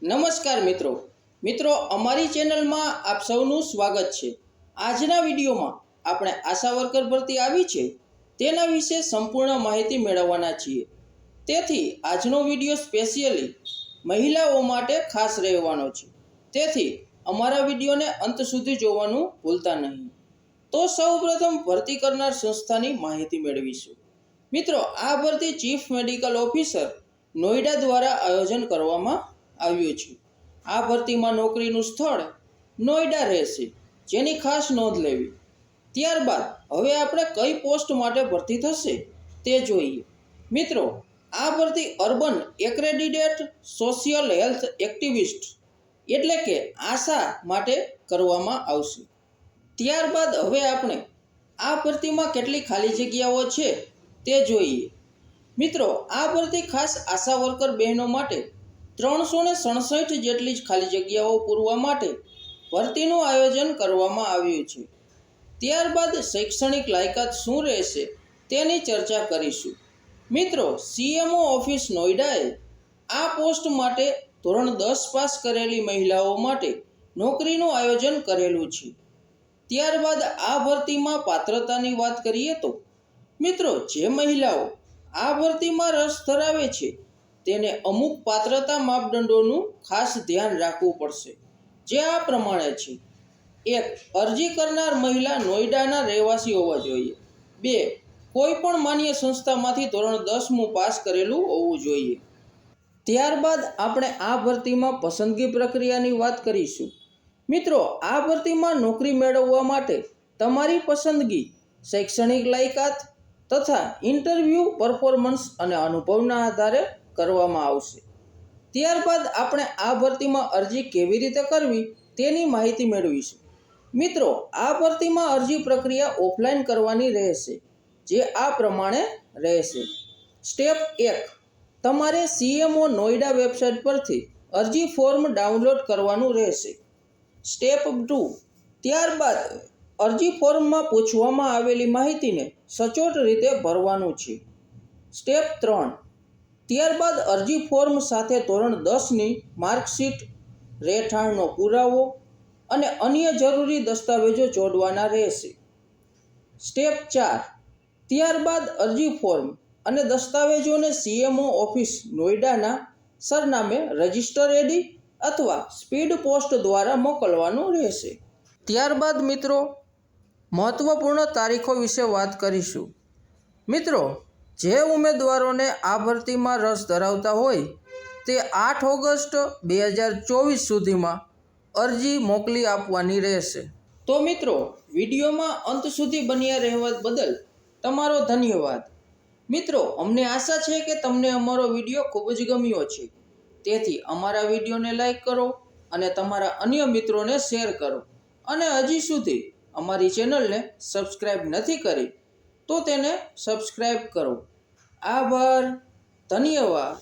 નમસ્કાર મિત્રો અમારી ચેનલમાં આપ સૌનું સ્વાગત છે। આજના વિડીયોમાં આપણે આશા વર્કર ભરતી આવી છે તેના વિશે સંપૂર્ણ માહિતી મેળવવાના છીએ। તેથી આજનો વિડીયો સ્પેશિયલી મહિલાઓ માટે ખાસ રહેવાનો છે। તેથી અમારા વિડીયોને અંત સુધી જોવાનું ભૂલતા નહીં। તો સૌપ્રથમ ભરતી કરનાર સંસ્થાની માહિતી મેળવીશું। મિત્રો, આ ભરતી ચીફ મેડિકલ ઓફિસર નોઈડા દ્વારા આયોજન કરવામાં આવ્યું છે। આ ભરતીમાં નોકરીનું સ્થળ નોઈડા રહેશે, જેની ખાસ નોંધ લેવી। ત્યારબાદ હવે આપણે કઈ પોસ્ટ માટે ભરતી થશે તે જોઈએ। મિત્રો, આ ભરતી urban accredited social health activist એટલે કે આશા માટે કરવામાં આવશે। ત્યારબાદ હવે આપણે આ ભરતીમાં કેટલી ખાલી જગ્યાઓ છે તે જોઈએ। મિત્રો, આ ભરતી ખાસ આશા વર્કર બહેનો માટે 367 જેટલી જ ખાલી જગ્યાઓ પૂરવા માટે ભરતીનું આયોજન કરવામાં આવ્યું છે। ત્યારબાદ શૈક્ષણિક લાયકાત શું રહેશે તેની ચર્ચા કરીશું। મિત્રો, સીએમઓ ઓફિસ નોઈડાએ આ પોસ્ટ માટે ધોરણ 10 પાસ કરેલી મહિલાઓ માટે નોકરીનું આયોજન કરેલું છે। ત્યારબાદ આ ભરતીમાં પાત્રતાની વાત કરીએ તો મિત્રો, જે મહિલાઓ આ ભરતીમાં રસ ધરાવે છે તેને અમુક પાત્રતા માપદંડોનું ખાસ ધ્યાન રાખવું પડશે, જે આ પ્રમાણે છે। 1. અરજી કરનાર મહિલા નોઈડાના રહેવાસી હોવા જોઈએ। 2. કોઈ પણ માન્ય સંસ્થામાંથી ધોરણ 10મું પાસ કરેલું હોવું જોઈએ। ત્યારબાદ આપણે આ ભરતીમાં પસંદગી પ્રક્રિયાની વાત કરીશું। મિત્રો, આ ભરતીમાં નોકરી મેળવવા માટે તમારી પસંદગી શૈક્ષણિક લાયકાત તથા ઇન્ટરવ્યૂ પરફોર્મન્સ અને અનુભવના આધારે કરવામાં આવશે। ત્યારબાદ આપણે આ ભરતીમાં અરજી કેવી રીતે કરવી તેની માહિતી મેળવીશું। મિત્રો, આ ભરતીમાં અરજી પ્રક્રિયા ઓફલાઈન કરવાની રહેશે, જે આ પ્રમાણે રહેશે। સ્ટેપ 1, તમારે સીએમઓ નોઈડા વેબસાઇટ પરથી અરજી ફોર્મ ડાઉનલોડ કરવાનું રહેશે। સ્ટેપ 2, ત્યારબાદ અરજી ફોર્મમાં પૂછવામાં આવેલી માહિતીને સચોટ રીતે ભરવાનું છે। સ્ટેપ 3, ત્યારબાદ અરજી ફોર્મ સાથે ધોરણ 10ની માર્કશીટ, રહેઠાણનો પુરાવો અને અન્ય જરૂરી દસ્તાવેજો જોડવાના રહેશે। સ્ટેપ 4, ત્યારબાદ અરજી ફોર્મ અને દસ્તાવેજોને સીએમઓ ઓફિસ નોઈડાના સરનામે રજિસ્ટર એડી અથવા સ્પીડ પોસ્ટ દ્વારા મોકલવાનું રહેશે। ત્યારબાદ મિત્રો, મહત્વપૂર્ણ તારીખો વિશે વાત કરીશું। મિત્રો, જે ઉમેદવારોને આ ભરતીમાં રસ ધરાવતા હોય તે 8 ઓગસ્ટ 2024 સુધીમાં અરજી મોકલી આપવાની રહેશે। તો મિત્રો, વિડીયોમાં અંત સુધી બન્યા રહેવા બદલ તમારો ધન્યવાદ। મિત્રો, અમને આશા છે કે તમને અમારો વિડીયો ખૂબ જ ગમ્યો છે। તેથી અમારા વિડીયોને લાઈક કરો અને તમારા અન્ય મિત્રોને શેર કરો, અને હજી સુધી અમારી ચેનલને સબસ્ક્રાઈબ નથી કરી તો તેને સબસ્ક્રાઈબ કરો। આભાર, ધન્યવાદ।